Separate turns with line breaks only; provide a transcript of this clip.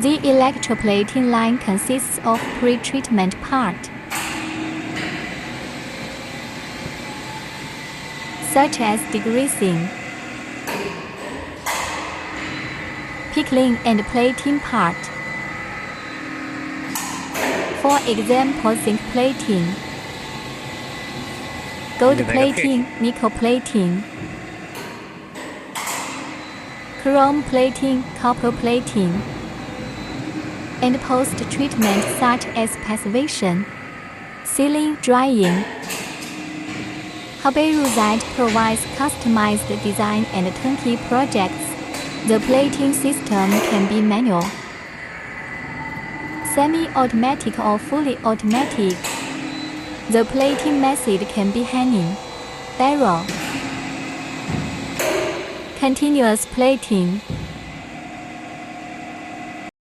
The electroplating line consists of pre-treatment part, such as degreasing, pickling and plating part. For example, zinc plating, gold plating, nickel plating, chrome plating, copper plating, and post-treatment such as passivation, sealing, drying. Hebei Ruisite provides customized design and turnkey projects. The plating system can be manual, semi-automatic or fully automatic. The plating method can be hanging, barrel, continuous plating,